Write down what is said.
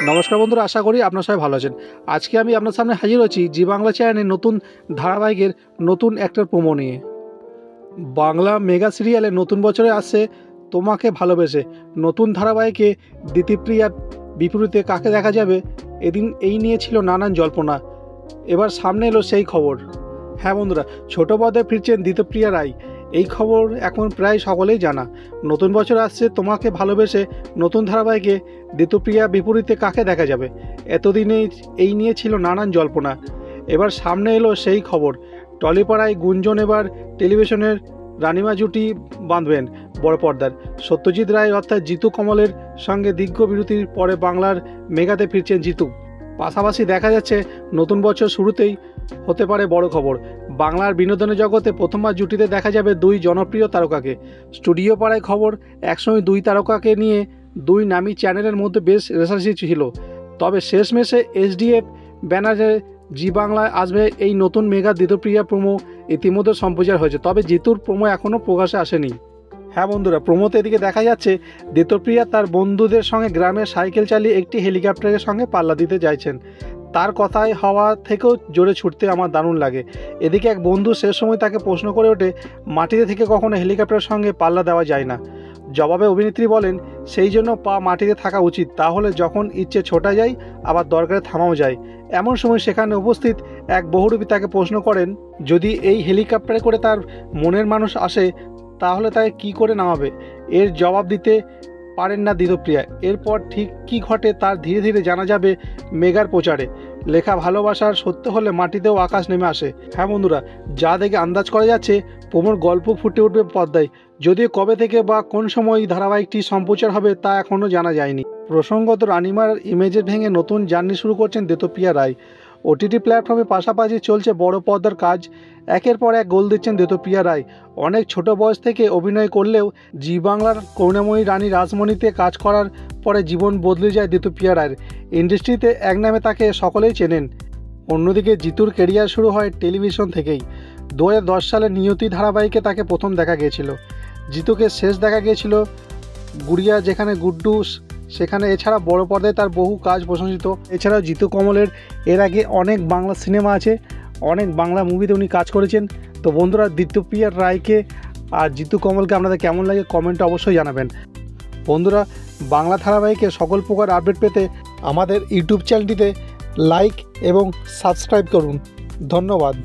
নমস্কার বন্ধুরা, আশা করি আপনারা সবাই ভালো আছেন। আজকে আমি আপনার সামনে হাজির হচ্ছি জি বাংলা চ্যানেলের নতুন ধারাবাহিকের নতুন একটা প্রোমো নিয়ে। বাংলা মেগা সিরিয়ালে নতুন বছরে আসছে তোমাকে ভালোবেসে নতুন ধারাবাহিকে দিতিপ্রিয়ার বিপরীতে কাকে দেখা যাবে, এদিন এই নিয়ে ছিল নানান জল্পনা। এবার সামনে এলো সেই খবর। হ্যাঁ বন্ধুরা, ছোট পদে ফিরছেন দিতিপ্রিয়া রায়। এই খবর এখন প্রায় সকলেই জানা। নতুন বছর আসছে তোমাকে ভালোবেসে নতুন ধারাবাহিকে দিতিপ্রিয়া বিপরীতে কাকে দেখা যাবে, এতদিনেই এই নিয়ে ছিল নানান জল্পনা। এবার সামনে এলো সেই খবর। টলিপাড়ায় গুঞ্জন, এবার টেলিভিশনের রানিমা জুটি বাঁধবেন বড় পর্দার। সত্যজিৎ রায় অর্থাৎ জিতু কমলের সঙ্গে দীর্ঘ বিরতির পরে বাংলার মেগাতে ফিরছেন জিতু। পাশাপাশি দেখা যাচ্ছে নতুন বছর শুরুতেই হতে পারে বড় খবর। বাংলার বিনোদনের জগতে প্রথমবার জুটিতে দেখা যাবে দুই জনপ্রিয় তারকাকে। স্টুডিও পাড়ায় খবর, একসময় দুই তারকাকে নিয়ে দুই নামী চ্যানেলের মধ্যে বেশ রেশারেশি ছিল। তবে শেষমেশে এসডিএফ ব্যানারে জি বাংলায় আসবে এই নতুন মেগা দিতিপ্রিয়া প্রোমো ইতিমধ্যে সম্প্রচার হয়েছে। তবে জিতুর প্রোমো এখনও প্রকাশে আসেনি। হ্যাঁ বন্ধুরা, প্রোমোতে এদিকে দেখা যাচ্ছে দিতিপ্রিয়া তার বন্ধুদের সঙ্গে গ্রামে সাইকেল চালিয়ে একটি হেলিকপ্টারের সঙ্গে পাল্লা দিতে চাইছেন। তার কথায় হাওয়া থেকেও জোরে ছুটতে আমার দারুণ লাগে। এদিকে এক বন্ধু শেষ সময় তাকে প্রশ্ন করে ওঠে, মাটিতে থেকে কখনো হেলিকপ্টারের সঙ্গে পাল্লা দেওয়া যায় না। জবাবে অভিনেত্রী বলেন, সেই জন্য পা মাটিতে থাকা উচিত, তাহলে যখন ইচ্ছে ছোটা যায়, আবার দরকারে থামাও যায়। এমন সময় সেখানে উপস্থিত এক বহুরূপী তাকে প্রশ্ন করেন, যদি এই হেলিকপ্টারে করে তার মনের মানুষ আসে তাহলে তাকে কী করে নামাবে। এর জবাব দিতে পারেন না দিতিপ্রিয়া। এরপর ঠিক কী ঘটে তার ধীরে ধীরে জানা যাবে মেগার প্রচারে। লেখা ভালোবাসার সত্য হলে মাটিতেও আকাশ নেমে আসে। হ্যাঁ বন্ধুরা, যা দেখে আন্দাজ করা যাচ্ছে প্রমোর গল্প ফুটে উঠবে পর্দায়। যদিও কবে থেকে বা কোন সময় ধারাবাহিকটি সম্প্রচার হবে তা এখনও জানা যায়নি। প্রসঙ্গত, রানিমার ইমেজের ভেঙে নতুন জার্নি শুরু করছেন দিতিপ্রিয়া রায়। ওটিটি প্ল্যাটফর্মে পাশাপাশি চলছে বড় পর্দার কাজ। একের পর এক গোল দিচ্ছেন দিতিপ্রিয়া রায়। অনেক ছোট বয়স থেকে অভিনয় করলেও জি বাংলার করুণাময়ী রানী রাসমণিতে কাজ করার পরে জীবন বদলে যায় দিতিপ্রিয়া রায়ের। ইন্ডাস্ট্রিতে এক নামে তাকে সকলেই চেনেন। অন্যদিকে জিতুর কেরিয়ার শুরু হয় টেলিভিশন থেকেই। 2010 সালে নিয়তি ধারাবাহিকে তাকে প্রথম দেখা গিয়েছিল। জিতুকে শেষ দেখা গিয়েছিল গুড়িয়া, যেখানে গুড্ডু সেখানে। এছাড়া বড় পর্দায় তার বহু কাজ প্রশংসিত। এছাড়াও জিতু কমলের এর আগে অনেক বাংলা সিনেমা আছে, অনেক বাংলা মুভিতে উনি কাজ করেছেন। তো বন্ধুরা, দিতিপ্রিয়া রায়কে আর জিতু কমলকে আপনাদের কেমন লাগে কমেন্টে অবশ্যই জানাবেন। বন্ধুরা, বাংলা ধারাবাহিকে সকল প্রকার আপডেট পেতে আমাদের ইউটিউব চ্যানেলটিতে লাইক এবং সাবস্ক্রাইব করুন। ধন্যবাদ।